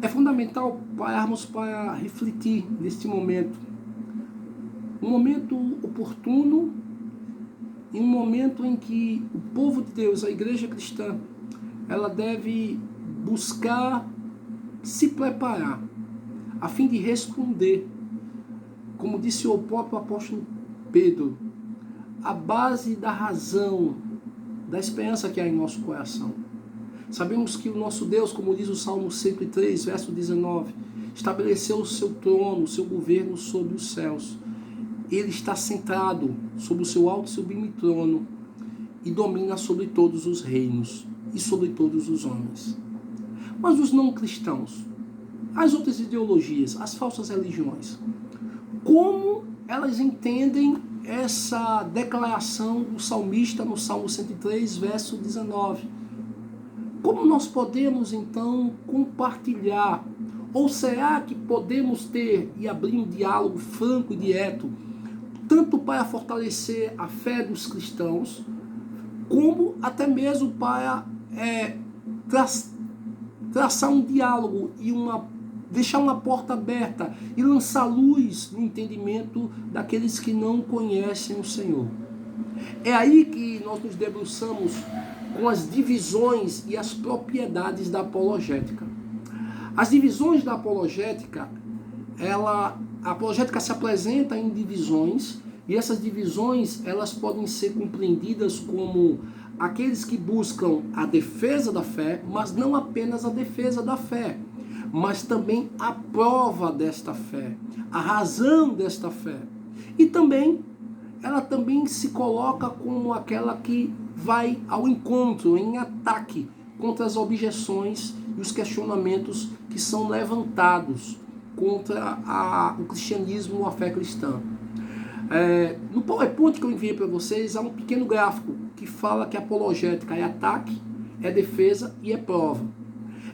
É fundamental pararmos para refletir neste momento. Um momento oportuno e um momento em que o povo de Deus, a igreja cristã, ela deve buscar se preparar a fim de responder, como disse o próprio apóstolo Pedro, a base da razão, da esperança que há em nosso coração. Sabemos que o nosso Deus, como diz o Salmo 103, verso 19, estabeleceu o seu trono, o seu governo sobre os céus. Ele está sentado sobre o seu alto e sublime trono e domina sobre todos os reinos e sobre todos os homens. Mas os não cristãos, as outras ideologias, as falsas religiões, como elas entendem essa declaração do salmista no Salmo 103, verso 19? Como nós podemos então compartilhar? Ou será que podemos ter e abrir um diálogo franco e direto, tanto para fortalecer a fé dos cristãos, como até mesmo para traçar um diálogo e deixar uma porta aberta e lançar luz no entendimento daqueles que não conhecem o Senhor? É aí que nós nos debruçamos com as divisões e as propriedades da apologética. As divisões da apologética, a apologética se apresenta em divisões, e essas divisões elas podem ser compreendidas como aqueles que buscam a defesa da fé, mas não apenas a defesa da fé, mas também a prova desta fé, a razão desta fé. E também ela também se coloca como aquela que vai ao encontro, em ataque contra as objeções e os questionamentos que são levantados contra o cristianismo ou a fé cristã. No PowerPoint que eu enviei para vocês há um pequeno gráfico que fala que a apologética é ataque, é defesa e é prova.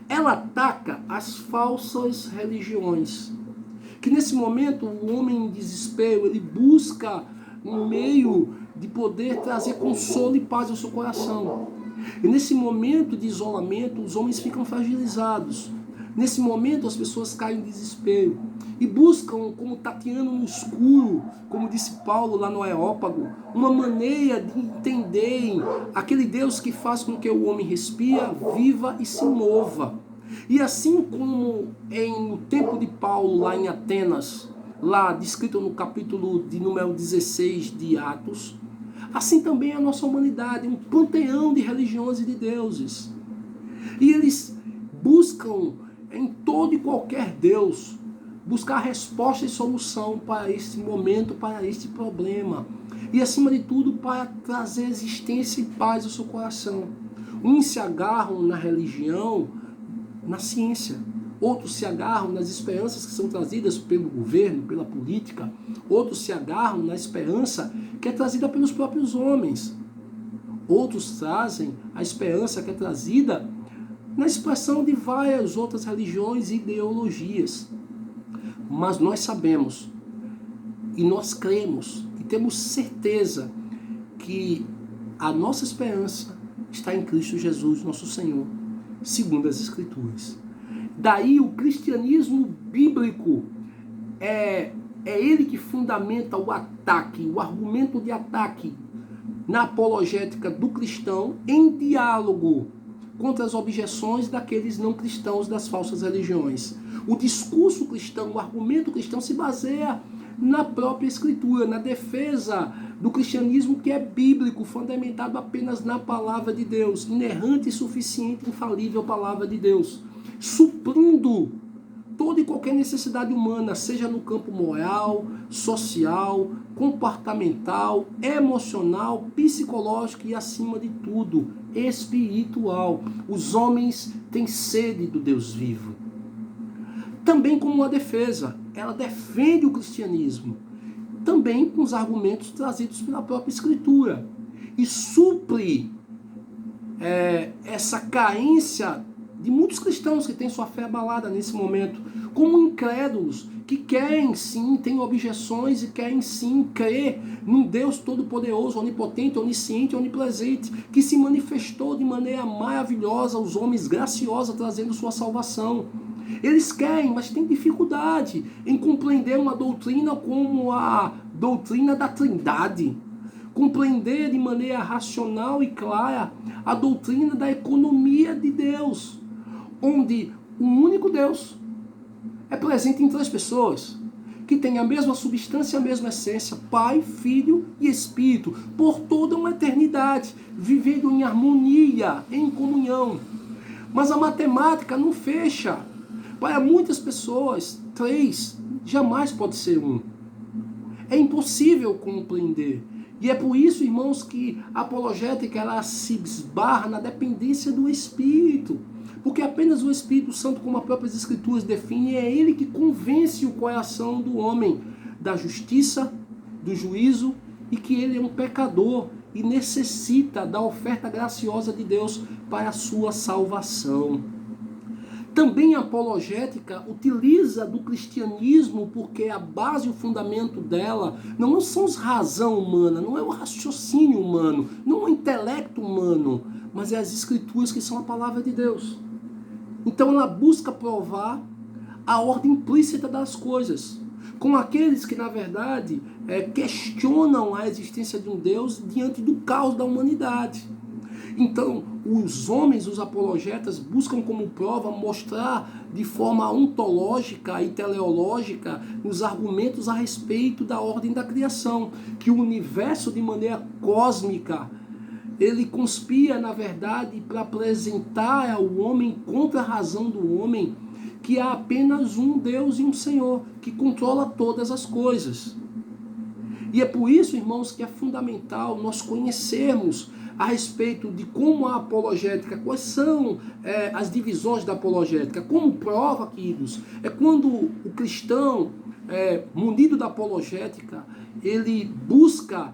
Ela ataca as falsas religiões, que nesse momento o homem em desespero, ele busca um meio de poder trazer consolo e paz ao seu coração. E nesse momento de isolamento, os homens ficam fragilizados. Nesse momento, as pessoas caem em desespero e buscam, como tateando no escuro, como disse Paulo lá no Areópago, uma maneira de entenderem aquele Deus que faz com que o homem respire, viva e se mova. E assim como no tempo de Paulo, lá em Atenas, lá descrito no capítulo de número 16 de Atos, assim também é a nossa humanidade, um panteão de religiões e de deuses. E eles buscam em todo e qualquer Deus buscar resposta e solução para este momento, para este problema. E acima de tudo, para trazer existência e paz ao seu coração. Uns se agarram na religião, na ciência. Outros se agarram nas esperanças que são trazidas pelo governo, pela política. Outros se agarram na esperança que é trazida pelos próprios homens. Outros trazem a esperança que é trazida na expressão de várias outras religiões e ideologias. Mas nós sabemos, e nós cremos, e temos certeza que a nossa esperança está em Cristo Jesus, nosso Senhor, segundo as Escrituras. Daí o cristianismo bíblico é ele que fundamenta o ataque, o argumento de ataque na apologética do cristão em diálogo contra as objeções daqueles não cristãos das falsas religiões. O discurso cristão, o argumento cristão se baseia na própria Escritura, na defesa do cristianismo que é bíblico, fundamentado apenas na palavra de Deus, inerrante, suficiente, infalível palavra de Deus, suprindo toda e qualquer necessidade humana, seja no campo moral, social, comportamental, emocional, psicológico e, acima de tudo, espiritual. Os homens têm sede do Deus vivo. Também como uma defesa, ela defende o cristianismo, também com os argumentos trazidos pela própria Escritura, e supre essa carência de muitos cristãos que têm sua fé abalada nesse momento, como incrédulos, que querem sim, têm objeções e querem sim crer num Deus todo-poderoso, onipotente, onisciente, onipresente, que se manifestou de maneira maravilhosa aos homens, graciosa, trazendo sua salvação. Eles querem, mas têm dificuldade em compreender uma doutrina como a doutrina da Trindade. Compreender de maneira racional e clara a doutrina da economia de Deus, onde o único Deus é presente em três pessoas, que têm a mesma substância, a mesma essência, Pai, Filho e Espírito, por toda uma eternidade, vivendo em harmonia, em comunhão. Mas a matemática não fecha. Para muitas pessoas, três jamais pode ser um. É impossível compreender. E é por isso, irmãos, que a apologética ela se esbarra na dependência do Espírito. Porque apenas o Espírito Santo, como as próprias Escrituras definem, é ele que convence o coração do homem da justiça, do juízo, e que ele é um pecador e necessita da oferta graciosa de Deus para a sua salvação. Também a apologética utiliza do cristianismo, porque a base e o fundamento dela não são a razão humana, não é o raciocínio humano, não é o intelecto humano, mas é as Escrituras que são a palavra de Deus. Então ela busca provar a ordem implícita das coisas, com aqueles que na verdade questionam a existência de um Deus diante do caos da humanidade. Então os homens, os apologetas, buscam como prova mostrar de forma ontológica e teleológica os argumentos a respeito da ordem da criação, que o universo de maneira cósmica ele conspira, na verdade, para apresentar ao homem, contra a razão do homem, que há apenas um Deus e um Senhor, que controla todas as coisas. E é por isso, irmãos, que é fundamental nós conhecermos a respeito de como a apologética, quais são as divisões da apologética, como prova, queridos, é quando o cristão, munido da apologética, ele busca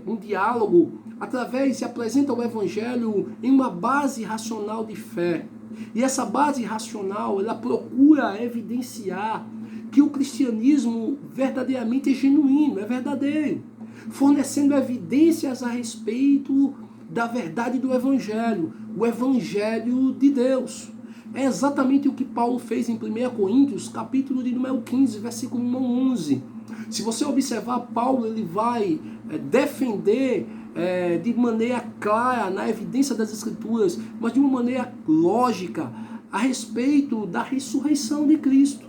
um diálogo através e apresenta o Evangelho em uma base racional de fé. E essa base racional, ela procura evidenciar que o cristianismo verdadeiramente é genuíno, é verdadeiro, fornecendo evidências a respeito da verdade do Evangelho, o Evangelho de Deus. É exatamente o que Paulo fez em 1 Coríntios, capítulo de número 15, versículo 1 a 11. Se você observar, Paulo ele vai defender de maneira clara, na evidência das Escrituras, mas de uma maneira lógica, a respeito da ressurreição de Cristo,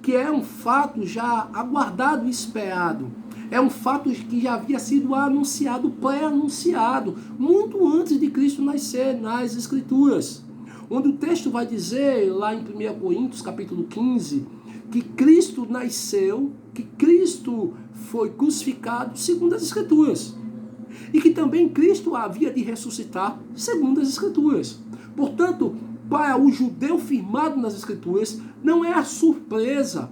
que é um fato já aguardado e esperado. É um fato que já havia sido anunciado, pré-anunciado, muito antes de Cristo nascer nas Escrituras. Onde o texto vai dizer, lá em 1 Coríntios, capítulo 15, que Cristo nasceu, que Cristo foi crucificado segundo as Escrituras. E que também Cristo havia de ressuscitar segundo as Escrituras. Portanto, para o judeu firmado nas Escrituras, não é a surpresa.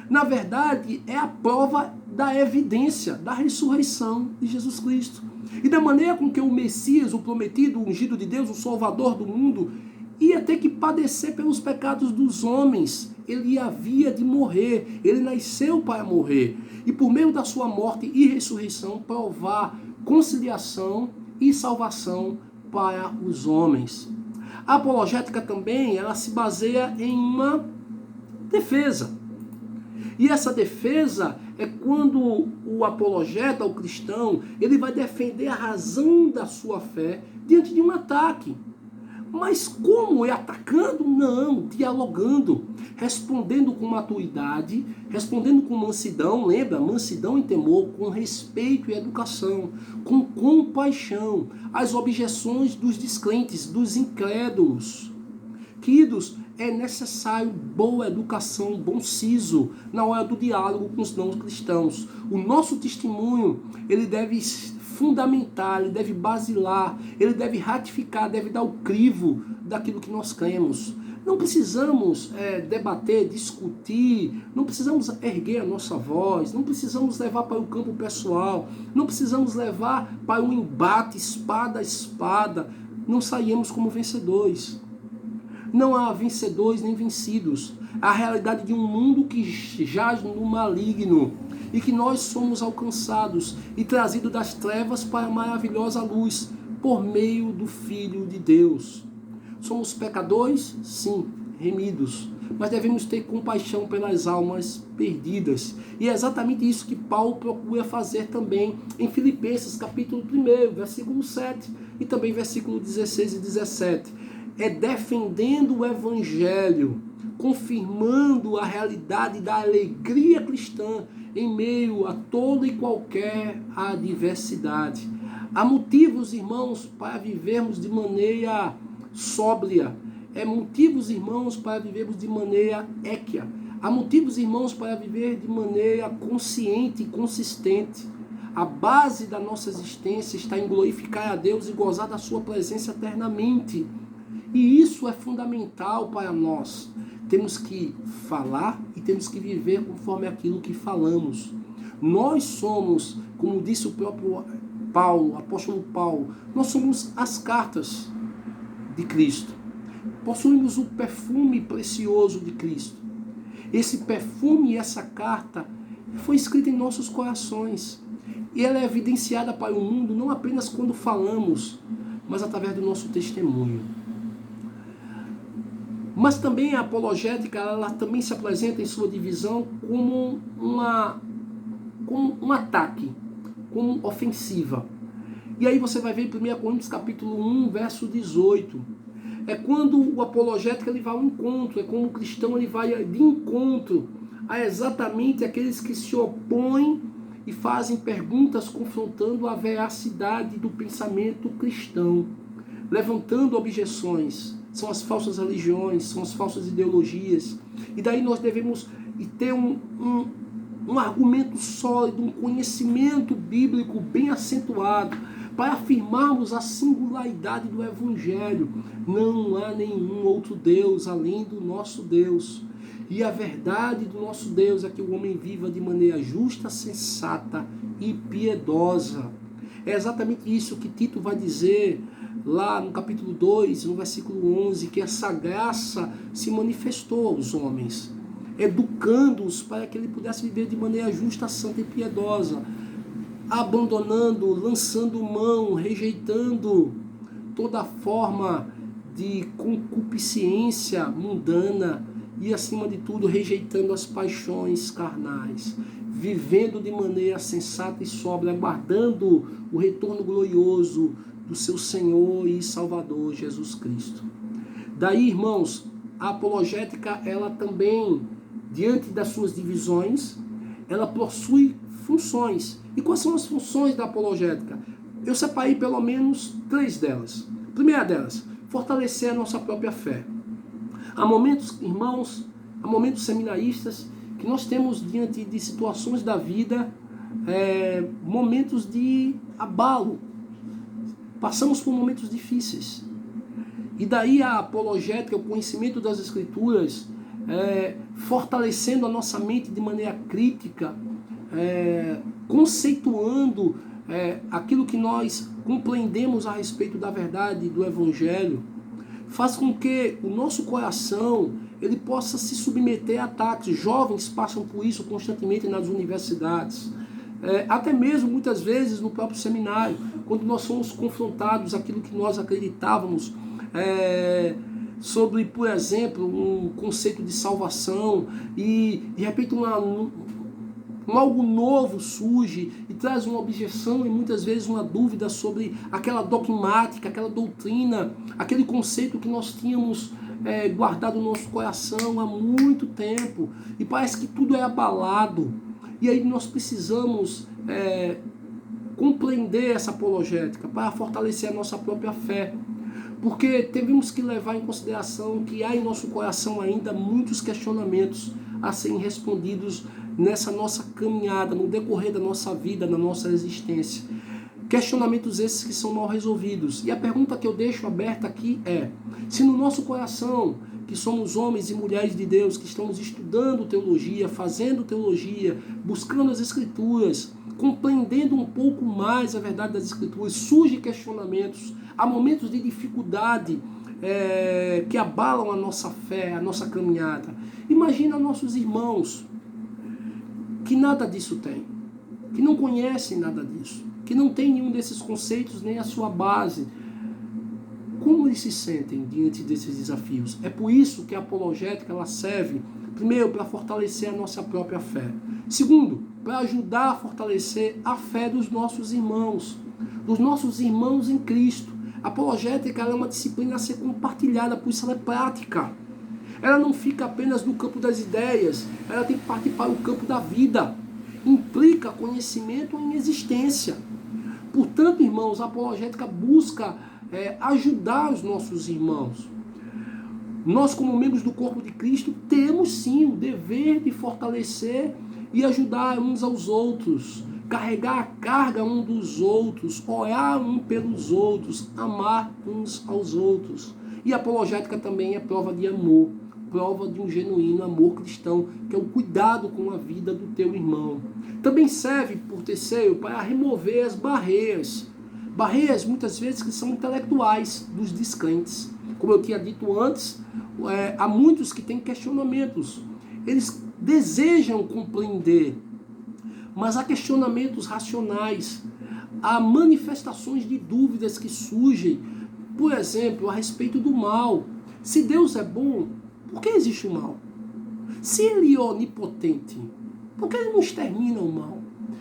Na verdade, é a prova da evidência da ressurreição de Jesus Cristo. E da maneira com que o Messias, o prometido, o ungido de Deus, o Salvador do mundo, ia ter que padecer pelos pecados dos homens. Ele havia de morrer. Ele nasceu para morrer. E por meio da sua morte e ressurreição, provar conciliação e salvação para os homens. A apologética também, ela se baseia em uma defesa. E essa defesa é quando o apologeta, o cristão, ele vai defender a razão da sua fé diante de um ataque. Mas como? É atacando? Não, dialogando, respondendo com maturidade, respondendo com mansidão, lembra? Mansidão e temor, com respeito e educação, com compaixão, às objeções dos descrentes, dos incrédulos. Queridos, é necessário boa educação, bom siso, na hora do diálogo com os não cristãos. O nosso testemunho, ele deve fundamentar, ele deve basilar, ele deve ratificar, deve dar o crivo daquilo que nós cremos. Não precisamos debater, discutir, não precisamos erguer a nossa voz, não precisamos levar para o campo pessoal, não precisamos levar para um embate espada a espada. Não saímos como vencedores. Não há vencedores nem vencidos. A realidade de um mundo que jaz no maligno e que nós somos alcançados e trazidos das trevas para a maravilhosa luz por meio do Filho de Deus. Somos pecadores? Sim, remidos, mas devemos ter compaixão pelas almas perdidas. E é exatamente isso que Paulo procura fazer também em Filipenses, capítulo 1, versículo 7 e também versículo 16 e 17. É defendendo o evangelho, confirmando a realidade da alegria cristã em meio a toda e qualquer adversidade. Há motivos, irmãos, para vivermos de maneira sóbria. Há motivos, irmãos, para vivermos de maneira équia. Há motivos, irmãos, para viver de maneira consciente e consistente. A base da nossa existência está em glorificar a Deus e gozar da sua presença eternamente. E isso é fundamental para nós. Temos que falar e temos que viver conforme aquilo que falamos. Nós somos, como disse o próprio Paulo, apóstolo Paulo, nós somos as cartas de Cristo. Possuímos o perfume precioso de Cristo. Esse perfume e essa carta foi escrita em nossos corações. E ela é evidenciada para o mundo não apenas quando falamos, mas através do nosso testemunho. Mas também a apologética, ela também se apresenta em sua divisão como um ataque, como ofensiva. E aí você vai ver em 1 Coríntios capítulo 1, verso 18. É quando o apologético ele vai ao encontro, é como o cristão ele vai de encontro a exatamente aqueles que se opõem e fazem perguntas confrontando a veracidade do pensamento cristão, levantando objeções. São as falsas religiões, são as falsas ideologias. E daí nós devemos ter um argumento sólido, um conhecimento bíblico bem acentuado, para afirmarmos a singularidade do Evangelho. Não há nenhum outro Deus além do nosso Deus. E a verdade do nosso Deus é que o homem viva de maneira justa, sensata e piedosa. É exatamente isso que Tito vai dizer lá no capítulo 2, no versículo 11, que essa graça se manifestou aos homens, educando-os para que ele pudesse viver de maneira justa, santa e piedosa, abandonando, lançando mão, rejeitando toda forma de concupiscência mundana e, acima de tudo, rejeitando as paixões carnais, vivendo de maneira sensata e sóbria, aguardando o retorno glorioso do seu Senhor e Salvador Jesus Cristo. Daí, irmãos, a apologética, ela também, diante das suas divisões, ela possui funções. E quais são as funções da apologética? Eu separei pelo menos 3 delas. A primeira delas, fortalecer a nossa própria fé. Há momentos, irmãos, há momentos seminaristas que nós temos diante de situações da vida, momentos de abalo. Passamos por momentos difíceis. E daí a apologética, o conhecimento das Escrituras, fortalecendo a nossa mente de maneira crítica, conceituando aquilo que nós compreendemos a respeito da verdade do Evangelho, faz com que o nosso coração ele possa se submeter a ataques. Jovens passam por isso constantemente nas universidades, até mesmo muitas vezes no próprio seminário, quando nós somos confrontados aquilo que nós acreditávamos sobre, por exemplo, um conceito de salvação, e de repente algo novo surge e traz uma objeção e muitas vezes uma dúvida sobre aquela dogmática, aquela doutrina, aquele conceito que nós tínhamos guardado no nosso coração há muito tempo, e parece que tudo é abalado. E aí nós precisamos compreender essa apologética para fortalecer a nossa própria fé, porque temos que levar em consideração que há em nosso coração ainda muitos questionamentos a serem respondidos nessa nossa caminhada, no decorrer da nossa vida, da nossa existência. Questionamentos esses que são mal resolvidos. E a pergunta que eu deixo aberta aqui é: se no nosso coração, que somos homens e mulheres de Deus, que estamos estudando teologia, fazendo teologia, buscando as Escrituras, compreendendo um pouco mais a verdade das Escrituras, surgem questionamentos, há momentos de dificuldade que abalam a nossa fé, a nossa caminhada. Imagina nossos irmãos que nada disso tem, que não conhecem nada disso, que não tem nenhum desses conceitos, nem a sua base. Como eles se sentem diante desses desafios? É por isso que a apologética ela serve, primeiro, para fortalecer a nossa própria fé. Segundo, para ajudar a fortalecer a fé dos nossos irmãos em Cristo. A apologética ela é uma disciplina a ser compartilhada, por isso ela é prática. Ela não fica apenas no campo das ideias, ela tem que partir para o campo da vida. Implica conhecimento em existência. Portanto, irmãos, a apologética busca ajudar os nossos irmãos. Nós, como membros do corpo de Cristo, temos sim o dever de fortalecer e ajudar uns aos outros, carregar a carga um dos outros, orar um pelos outros, amar uns aos outros. E a apologética também é prova de amor, prova de um genuíno amor cristão, que é o cuidado com a vida do teu irmão. Também serve, por terceiro, para remover as barreiras. Barreiras, muitas vezes, que são intelectuais dos descrentes. Como eu tinha dito antes, há muitos que têm questionamentos. Eles desejam compreender, mas há questionamentos racionais, há manifestações de dúvidas que surgem, por exemplo, a respeito do mal. Se Deus é bom, por que existe o mal? Se Ele é onipotente, por que Ele não extermina o mal?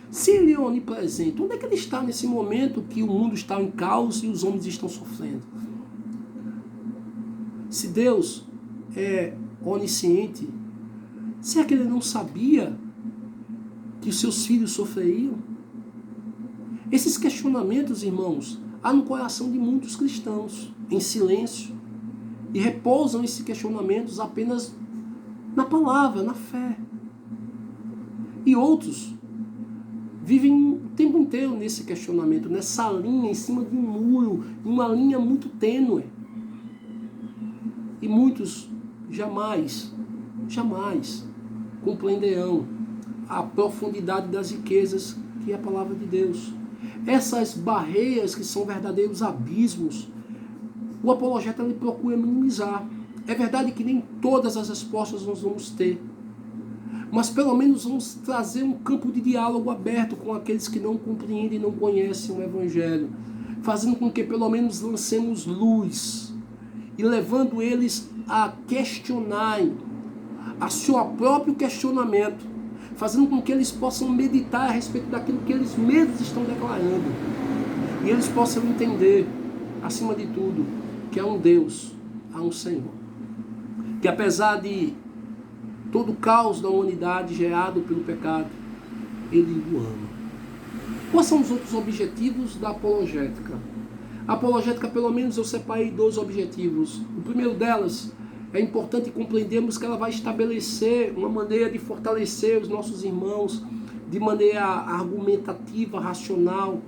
Se Ele é onipresente, onde é que Ele está nesse momento que o mundo está em caos e os homens estão sofrendo? Se Deus é onisciente, será que Ele não sabia que os seus filhos sofreriam? Esses questionamentos, irmãos, há no coração de muitos cristãos, em silêncio, e repousam esses questionamentos apenas na palavra, na fé. E outros vivem o tempo inteiro nesse questionamento, nessa linha, em cima de um muro, uma linha muito tênue. E muitos jamais compreenderão a profundidade das riquezas que é a palavra de Deus. Essas barreiras que são verdadeiros abismos, o apologeta ele procura minimizar. É verdade que nem todas as respostas nós vamos ter, mas pelo menos vamos trazer um campo de diálogo aberto com aqueles que não compreendem e não conhecem o Evangelho, fazendo com que pelo menos lancemos luz e levando eles a questionarem, a seu próprio questionamento, fazendo com que eles possam meditar a respeito daquilo que eles mesmos estão declarando. E eles possam entender, acima de tudo, que há um Deus, há um Senhor. Que apesar de todo o caos da humanidade gerado pelo pecado, Ele o ama. Quais são os outros objetivos da apologética? A apologética, pelo menos, eu separei 2 objetivos. O primeiro delas, é importante compreendermos que ela vai estabelecer uma maneira de fortalecer os nossos irmãos de maneira argumentativa, racional,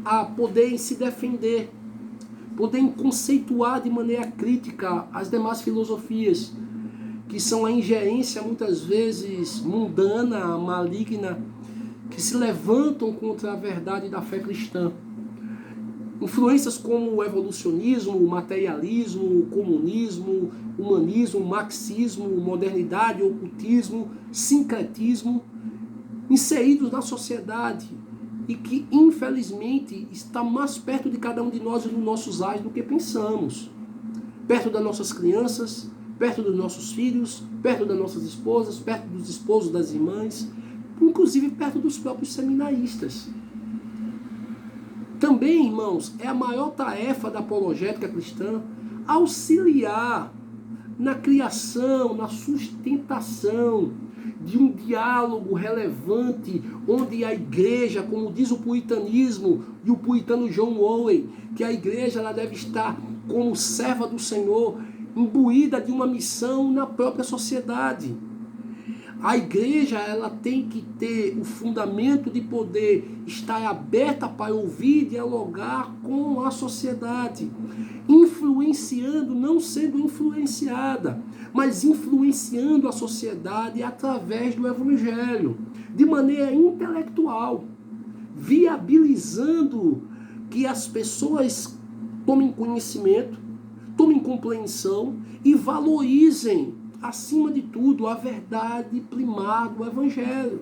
a poderem se defender, poderem conceituar de maneira crítica as demais filosofias, que são a ingerência muitas vezes mundana, maligna, que se levantam contra a verdade da fé cristã. Influências como o evolucionismo, o materialismo, o comunismo, o humanismo, o marxismo, modernidade, o ocultismo, sincretismo, inseridos na sociedade e que, infelizmente, está mais perto de cada um de nós e dos nossos ares do que pensamos. Perto das nossas crianças, perto dos nossos filhos, perto das nossas esposas, perto dos esposos das irmãs, inclusive perto dos próprios seminaristas. Também, irmãos, é a maior tarefa da apologética cristã auxiliar na criação, na sustentação de um diálogo relevante, onde a igreja, como diz o puritanismo e o puritano John Owen, que a igreja ela deve estar como serva do Senhor, imbuída de uma missão na própria sociedade. A igreja ela tem que ter o fundamento de poder estar aberta para ouvir e dialogar com a sociedade, influenciando, não sendo influenciada, mas influenciando a sociedade através do Evangelho, de maneira intelectual, viabilizando que as pessoas tomem conhecimento, tomem compreensão e valorizem acima de tudo, a verdade primar do Evangelho.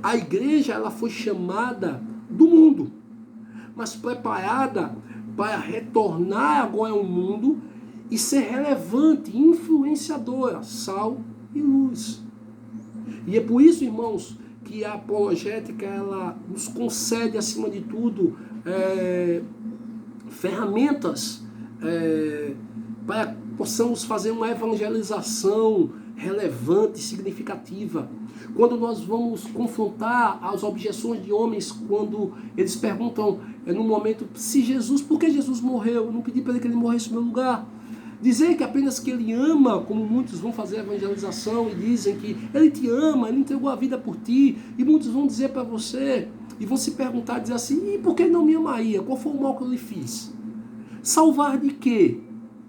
A igreja ela foi chamada do mundo, mas preparada para retornar agora ao mundo e ser relevante, influenciadora, sal e luz. E é por isso, irmãos, que a apologética ela nos concede, acima de tudo, ferramentas para que possamos fazer uma evangelização relevante, significativa. Quando nós vamos confrontar as objeções de homens, quando eles perguntam no momento, se Jesus, por que Jesus morreu? Eu não pedi para ele que ele morresse no meu lugar. Dizer que apenas que ele ama, como muitos vão fazer a evangelização e dizem que ele te ama, ele entregou a vida por ti, e muitos vão dizer para você, e vão se perguntar, dizer assim, e por que ele não me amaria? Qual foi o mal que eu lhe fiz? Salvar de quê?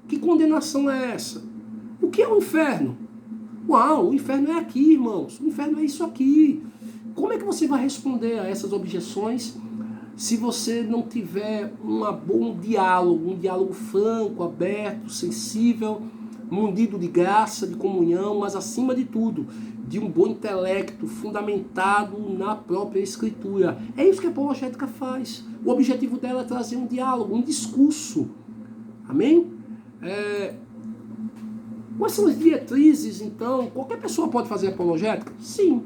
Que condenação é essa? O que é o inferno? Uau, o inferno é aqui, irmãos. O inferno é isso aqui. Como é que você vai responder a essas objeções se você não tiver um diálogo franco, aberto, sensível, mundido de graça, de comunhão, mas acima de tudo, de um bom intelecto fundamentado na própria Escritura? É isso que a apologética faz. O objetivo dela é trazer um diálogo, um discurso. Amém? Quais são as diretrizes, então? Qualquer pessoa pode fazer apologética? Sim.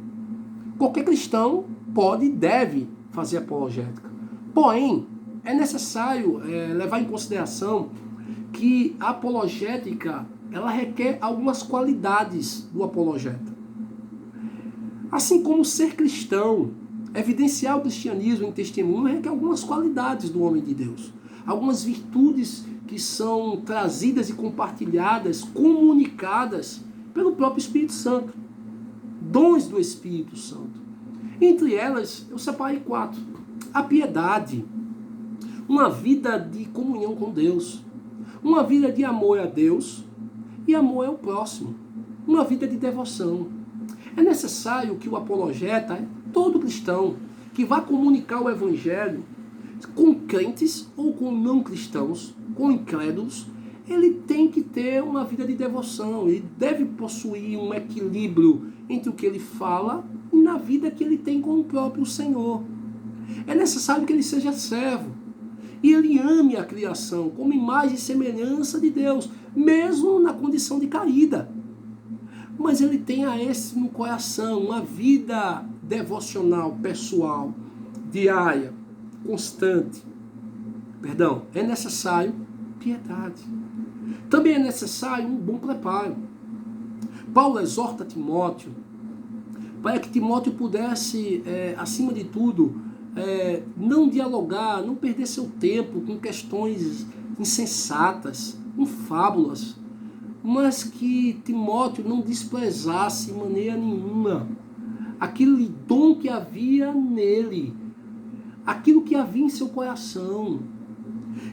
Qualquer cristão pode e deve fazer apologética. Porém, é necessário levar em consideração que a apologética ela requer algumas qualidades do apologeta. Assim como ser cristão, evidenciar o cristianismo em testemunho requer algumas qualidades do homem de Deus. Algumas virtudes que são trazidas e compartilhadas, comunicadas pelo próprio Espírito Santo. Dons do Espírito Santo. Entre elas, eu separei 4. A piedade. Uma vida de comunhão com Deus. Uma vida de amor a Deus e amor ao próximo. Uma vida de devoção. É necessário que o apologeta, todo cristão, que vá comunicar o Evangelho com crentes ou com não cristãos, com incrédulos, ele tem que ter uma vida de devoção. Ele deve possuir um equilíbrio entre o que ele fala e na vida que ele tem com o próprio Senhor. É necessário que ele seja servo. E ele ame a criação como imagem e semelhança de Deus, mesmo na condição de caída. Mas ele tenha esse no coração, uma vida devocional, pessoal, diária, constante. É necessário piedade. Também é necessário um bom preparo. Paulo exorta Timóteo para que Timóteo pudesse, acima de tudo, não dialogar, não perder seu tempo com questões insensatas, com fábulas, mas que Timóteo não desprezasse de maneira nenhuma aquele dom que havia nele, aquilo que havia em seu coração.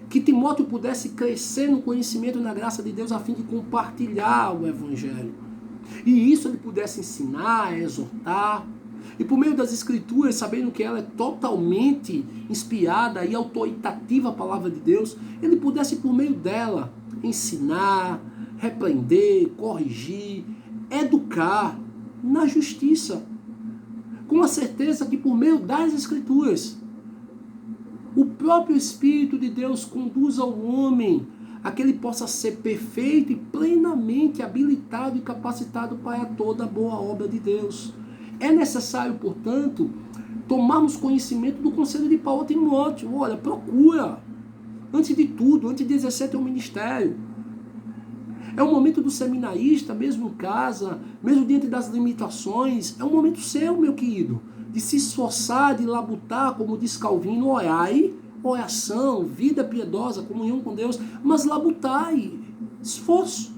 Que Timóteo pudesse crescer no conhecimento e na graça de Deus a fim de compartilhar o Evangelho. E isso ele pudesse ensinar, exortar. E por meio das Escrituras, sabendo que ela é totalmente inspirada e autoritativa a palavra de Deus, ele pudesse por meio dela ensinar, repreender, corrigir, educar na justiça. Com a certeza que por meio das Escrituras, o próprio Espírito de Deus conduz ao homem a que ele possa ser perfeito e plenamente habilitado e capacitado para toda a boa obra de Deus. É necessário, portanto, tomarmos conhecimento do conselho de Paulo a Timóteo. Olha, procura, antes de tudo, antes de exercer teu ministério. É o momento do seminarista, mesmo em casa, mesmo diante das limitações, é um momento seu, meu querido, de se esforçar, de labutar, como diz Calvino, orai, oração, vida piedosa, comunhão com Deus, mas labutai, esforço,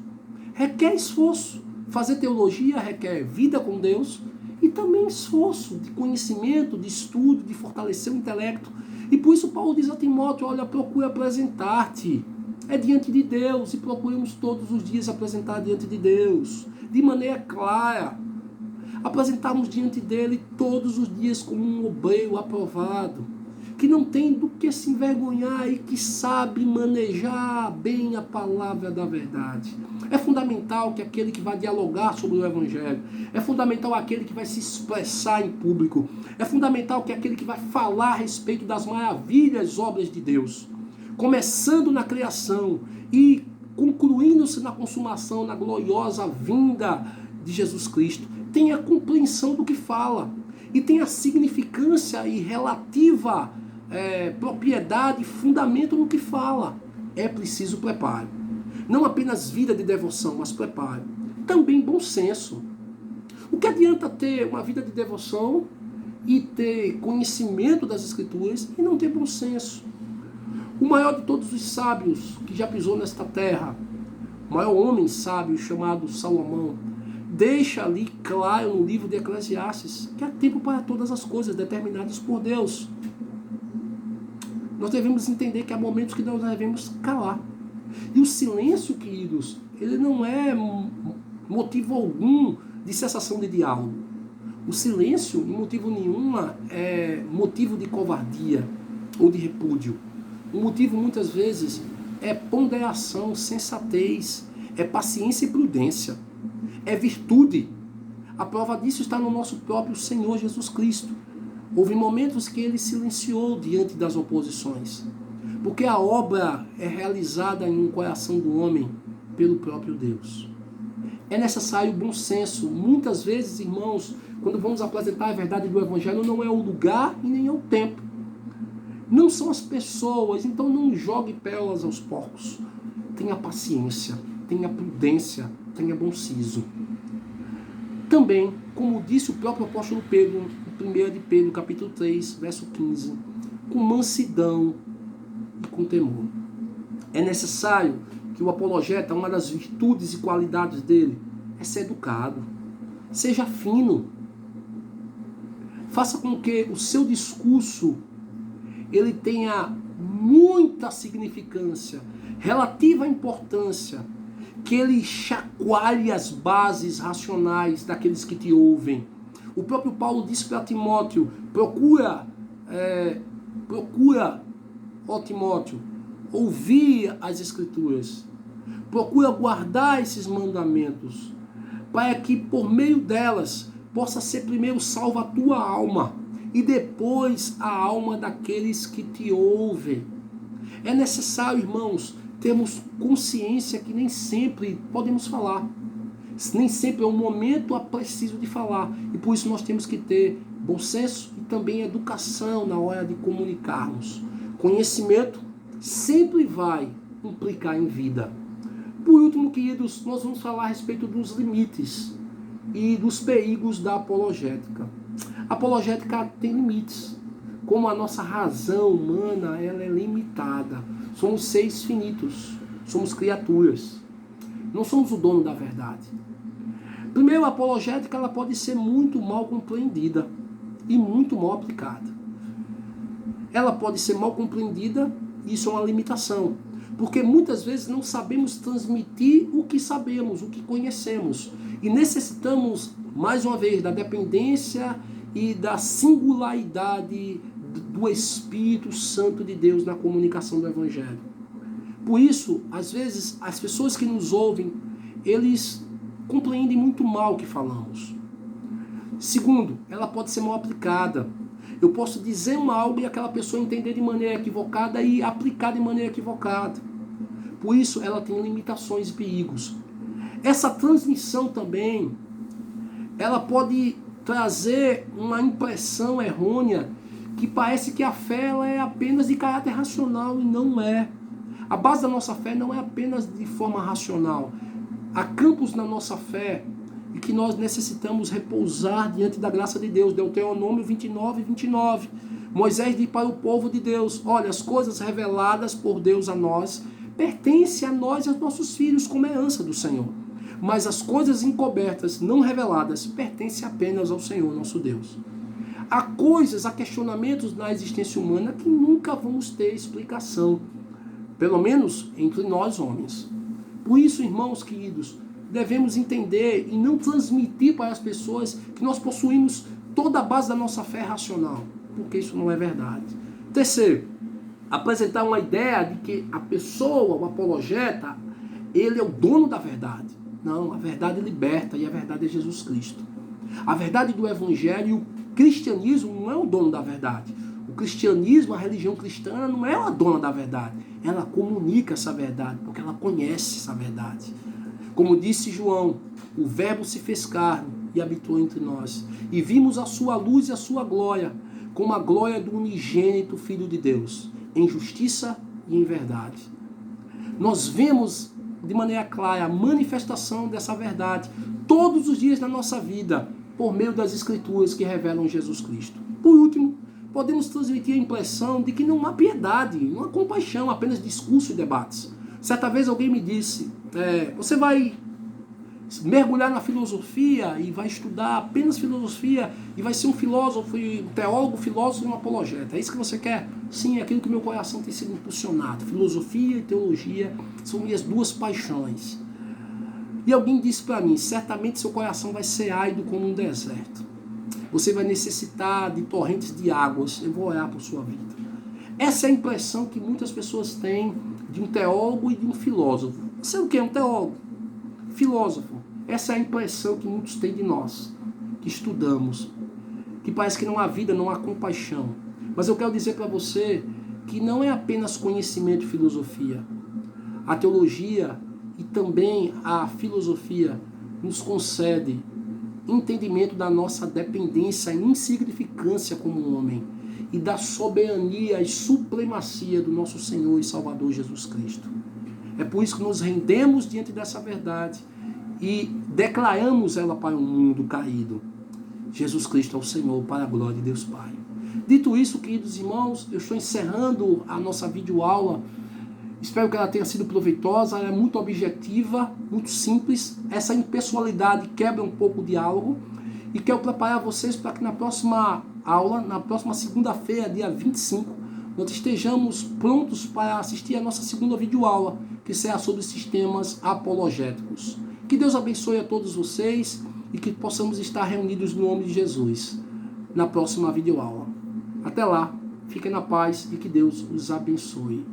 requer esforço. Fazer teologia requer vida com Deus e também esforço de conhecimento, de estudo, de fortalecer o intelecto. E por isso Paulo diz a Timóteo, olha, procura apresentar-te. É diante de Deus e procuramos todos os dias apresentar diante de Deus, de maneira clara. Apresentarmos diante dele todos os dias como um obreiro aprovado, que não tem do que se envergonhar e que sabe manejar bem a palavra da verdade. É fundamental que aquele que vai dialogar sobre o Evangelho, é fundamental aquele que vai se expressar em público, é fundamental que aquele que vai falar a respeito das maravilhas obras de Deus, começando na criação e concluindo-se na consumação, na gloriosa vinda de Jesus Cristo, tenha compreensão do que fala e tenha significância e relativa propriedade e fundamento no que fala. É preciso preparo. Não apenas vida de devoção, mas preparo. Também bom senso. O que adianta ter uma vida de devoção e ter conhecimento das Escrituras e não ter bom senso? O maior de todos os sábios que já pisou nesta terra, o maior homem sábio chamado Salomão, deixa ali claro no livro de Eclesiastes que há tempo para todas as coisas determinadas por Deus. Nós devemos entender que há momentos que nós devemos calar. E o silêncio, queridos, ele não é motivo algum de cessação de diálogo. O silêncio, em motivo nenhum, é motivo de covardia ou de repúdio. O motivo, muitas vezes, é ponderação, sensatez, é paciência e prudência, é virtude. A prova disso está no nosso próprio Senhor Jesus Cristo. Houve momentos que ele silenciou diante das oposições, porque a obra é realizada em um coração do homem pelo próprio Deus. É necessário bom senso. Muitas vezes, irmãos, quando vamos apresentar a verdade do Evangelho, não é o lugar e nem é o tempo. Não são as pessoas, então não jogue pérolas aos porcos. Tenha paciência, tenha prudência, tenha bom siso. Também, como disse o próprio apóstolo Pedro, em 1 de Pedro, capítulo 3, verso 15, com mansidão e com temor. É necessário que o apologeta, uma das virtudes e qualidades dele, é ser educado. Seja fino. Faça com que o seu discurso ele tenha muita significância, relativa importância, que ele chacoalhe as bases racionais daqueles que te ouvem. O próprio Paulo disse para Timóteo, procura, ó Timóteo, ouvir as Escrituras, procura guardar esses mandamentos, para que por meio delas possa ser primeiro salva a tua alma e depois a alma daqueles que te ouvem. É necessário, irmãos, termos consciência que nem sempre podemos falar. Nem sempre é o momento preciso de falar. E por isso nós temos que ter bom senso e também educação na hora de comunicarmos. Conhecimento sempre vai implicar em vida. Por último, queridos, nós vamos falar a respeito dos limites e dos perigos da apologética. A apologética tem limites. Como a nossa razão humana ela é limitada. Somos seres finitos. Somos criaturas. Não somos o dono da verdade. Primeiro, a apologética ela pode ser muito mal compreendida e muito mal aplicada. Ela pode ser mal compreendida, isso é uma limitação. Porque muitas vezes não sabemos transmitir o que sabemos, o que conhecemos. E necessitamos, mais uma vez, da dependência e da singularidade do Espírito Santo de Deus na comunicação do Evangelho. Por isso, às vezes, as pessoas que nos ouvem, eles compreendem muito mal o que falamos. Segundo, ela pode ser mal aplicada. Eu posso dizer algo e aquela pessoa entender de maneira equivocada e aplicar de maneira equivocada. Por isso, ela tem limitações e perigos. Essa transmissão também, ela pode trazer uma impressão errônea que parece que a fé ela é apenas de caráter racional e não é. A base da nossa fé não é apenas de forma racional. Há campos na nossa fé e que nós necessitamos repousar diante da graça de Deus. Deuteronômio 29, 29. Moisés diz para o povo de Deus, olha, as coisas reveladas por Deus a nós, pertencem a nós e aos nossos filhos como herança do Senhor. Mas as coisas encobertas, não reveladas, pertencem apenas ao Senhor, nosso Deus. Há coisas, há questionamentos na existência humana que nunca vamos ter explicação. Pelo menos entre nós homens. Por isso, irmãos queridos, devemos entender e não transmitir para as pessoas que nós possuímos toda a base da nossa fé racional, porque isso não é verdade. Terceiro, apresentar uma ideia de que a pessoa, o apologeta, ele é o dono da verdade. Não, a verdade liberta e a verdade é Jesus Cristo. A verdade do Evangelho e o cristianismo não é o dono da verdade. O O cristianismo, a religião cristã, não é a dona da verdade. Ela comunica essa verdade, porque ela conhece essa verdade. Como disse João, o Verbo se fez carne e habitou entre nós. E vimos a sua luz e a sua glória, como a glória do unigênito Filho de Deus, em justiça e em verdade. Nós vemos de maneira clara a manifestação dessa verdade todos os dias na nossa vida, por meio das Escrituras que revelam Jesus Cristo. Por último, podemos transmitir a impressão de que não há piedade, não há compaixão, apenas discurso e debates. Certa vez alguém me disse, você vai mergulhar na filosofia e vai estudar apenas filosofia e vai ser um filósofo, um teólogo, filósofo e um apologeta. É isso que você quer? Sim, é aquilo que meu coração tem sido impulsionado. Filosofia e teologia são minhas duas paixões. E alguém disse para mim, certamente seu coração vai ser árido como um deserto. Você vai necessitar de torrentes de águas. Eu vou orar por sua vida. Essa é a impressão que muitas pessoas têm de um teólogo e de um filósofo. Você é o que? Um teólogo? Filósofo. Essa é a impressão que muitos têm de nós, que estudamos, que parece que não há vida, não há compaixão. Mas eu quero dizer para você que não é apenas conhecimento e filosofia. A teologia e também a filosofia nos concede entendimento da nossa dependência e insignificância como homem e da soberania e supremacia do nosso Senhor e Salvador Jesus Cristo. É por isso que nos rendemos diante dessa verdade e declaramos ela para um mundo caído. Jesus Cristo é o Senhor, para a glória de Deus Pai. Dito isso, queridos irmãos, eu estou encerrando a nossa videoaula. Espero que ela tenha sido proveitosa, ela é muito objetiva, muito simples. Essa impessoalidade quebra um pouco o diálogo. E quero preparar vocês para que na próxima aula, na próxima segunda-feira, dia 25, nós estejamos prontos para assistir a nossa segunda videoaula, que será sobre sistemas apologéticos. Que Deus abençoe a todos vocês e que possamos estar reunidos no nome de Jesus na próxima videoaula. Até lá, fiquem na paz e que Deus os abençoe.